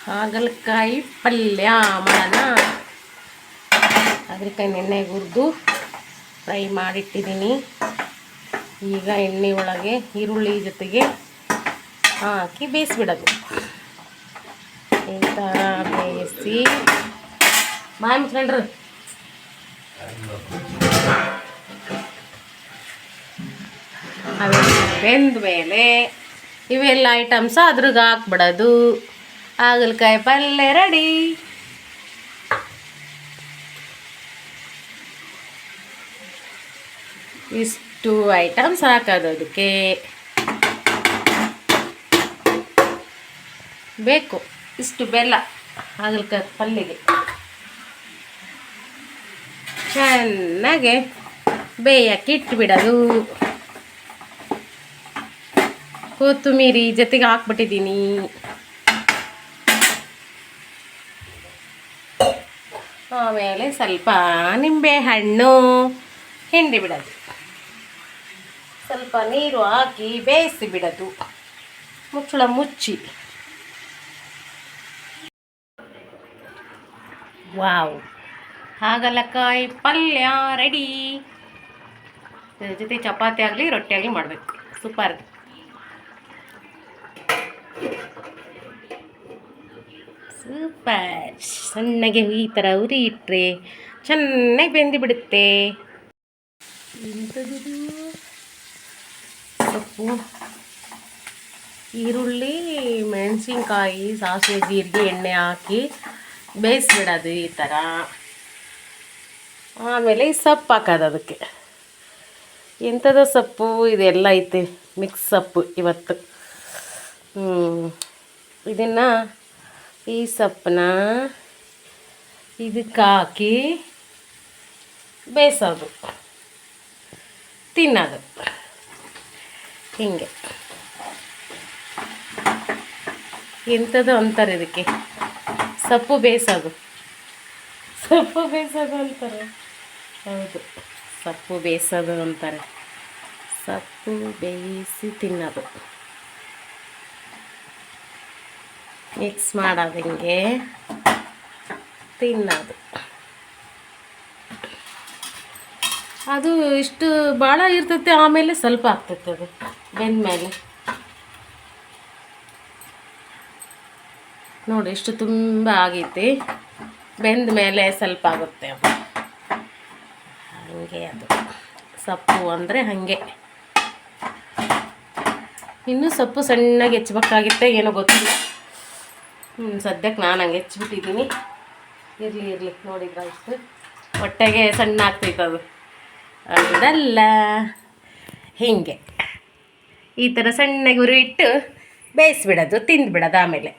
ಹಾಗಲಕಾಯಿ ಪಲ್ಯ ಮಾಡೋಣ. ಹಾಗಲಕಾಯಿ ಎಣ್ಣೆಗೆ ಹುರಿದು ಫ್ರೈ ಮಾಡಿಟ್ಟಿದ್ದೀನಿ. ಈಗ ಎಣ್ಣೆ ಒಳಗೆ ಈರುಳ್ಳಿ ಜೊತೆಗೆ ಹಾಕಿ ಬೇಯಿಸ್ಬಿಡೋದು. ಈ ಥರ ಬೇಯಿಸಿ ಬಾಯ್ ಮುಚ್ಕೊಂಡ್ರು. ಅವೆಲ್ಲ ಬೆಂದ ಮೇಲೆ ಇವೆಲ್ಲ ಐಟಮ್ಸ್ ಅದ್ರಾಗ ಹಾಕ್ಬಿಡೋದು. ಹಾಗಲಕಾಯಿ ಪಲ್ಯ ರೆಡಿ. ಇಷ್ಟು ಐಟಮ್ಸ್ ಹಾಕೋದು. ಅದಕ್ಕೆ ಬೇಕು ಇಷ್ಟು ಬೆಲ್ಲ ಹಾಗಲಕಾಯಿ ಪಲ್ಯಗೆ. ಚೆನ್ನಾಗೆ ಬೇಯಕ್ಕೆ ಇಟ್ಬಿಡೋದು. ಕೊತ್ತಂಬರಿ ಜೊತೆಗೆ ಹಾಕ್ಬಿಟ್ಟಿದ್ದೀನಿ. ಆಮೇಲೆ ಸ್ವಲ್ಪ ನಿಂಬೆ ಹಣ್ಣು ಹಿಂಡಿ ಬಿಡೋದು. ಸ್ವಲ್ಪ ನೀರು ಹಾಕಿ ಬೇಯಿಸಿ ಬಿಡೋದು. ಮುಚ್ಚಳ ಮುಚ್ಚಿ. ವಾವ್, ಹಾಗಲಕಾಯಿ ಪಲ್ಯ ರೆಡಿ. ಇದ್ರ ಜೊತೆ ಚಪಾತಿ ಆಗಲಿ ರೊಟ್ಟಿ ಆಗಲಿ ಮಾಡಬೇಕು. ಸೂಪರ್. ಸೂಪರ್. ಸಣ್ಣಗೆ ಈ ಥರ ಉರಿ ಇಟ್ಟರೆ ಚೆನ್ನಾಗಿ ಬೆಂದು ಬಿಡುತ್ತೆ. ಸೊಪ್ಪು, ಈರುಳ್ಳಿ, ಮೆಣಸಿನ್ಕಾಯಿ, ಸಾಸಿವೆ, ಜೀರಿಗೆ, ಎಣ್ಣೆ ಹಾಕಿ ಬೇಯಿಸ್ಬಿಡೋದು ಈ ಥರ. ಆಮೇಲೆ ಈ ಸೊಪ್ಪು ಹಾಕೋದು. ಅದಕ್ಕೆ ಎಂಥದ ಸೊಪ್ಪು ಇದೆಲ್ಲ ಐತೆ, ಮಿಕ್ಸ್ ಸೊಪ್ಪು ಇವತ್ತು. ಇದನ್ನು ಈ ಸೊಪ್ಪನ್ನ ಇದಕ್ಕೆ ಹಾಕಿ ಬೇಯಿಸೋದು, ತಿನ್ನೋದು. ಹೀಗೆ ಎಂಥದ್ದು ಅಂತಾರೆ ಇದಕ್ಕೆ, ಸೊಪ್ಪು ಬೇಯಿಸೋದು. ಸೊಪ್ಪು ಬೇಯಿಸೋದು ಅಂತಾರೆ. ಹೌದು, ಸೊಪ್ಪು ಬೇಯಿಸೋದು ಅಂತಾರೆ. ಸೊಪ್ಪು ಬೇಯಿಸಿ ತಿನ್ನೋದು. ಮಿಕ್ಸ್ ಮಾಡೋದು, ಹಿಂಗೆ ತಿನ್ನೋದು. ಅದು ಇಷ್ಟು ಭಾಳ ಇರ್ತೈತೆ. ಆಮೇಲೆ ಸ್ವಲ್ಪ ಆಗ್ತೈತೆ ಅದು ಬೆಂದಮೇಲೆ. ನೋಡಿ ಇಷ್ಟು ತುಂಬ ಆಗೈತಿ. ಬೆಂದ ಮೇಲೆ ಸ್ವಲ್ಪ ಆಗುತ್ತೆ ಅದು. ಹಾಗೆ ಅದು ಸೊಪ್ಪು ಅಂದರೆ ಹಾಗೆ. ಇನ್ನೂ ಸೊಪ್ಪು ಸಣ್ಣಗೆ ಹೆಚ್ಚಬೇಕಾಗಿತ್ತೆ, ಏನೋ ಗೊತ್ತಿಲ್ಲ. ಸದ್ಯಕ್ಕೆ ನಾನು ಹಂಗೆ ಹೆಚ್ಚಿಬಿಟ್ಟಿದ್ದೀನಿ. ಇರಲಿ ನೋಡಿದ್ರೆ ಇಷ್ಟು ಹೊಟ್ಟೆಗೆ ಸಣ್ಣ ಆಗ್ತೈತೆ ಅದು. ಅದಲ್ಲ, ಹೀಗೆ ಈ ಥರ ಸಣ್ಣಗೆ ಉರಿ ಇಟ್ಟು ಬೇಯಿಸ್ಬಿಡೋದು, ತಿಂದುಬಿಡೋದು. ಆಮೇಲೆ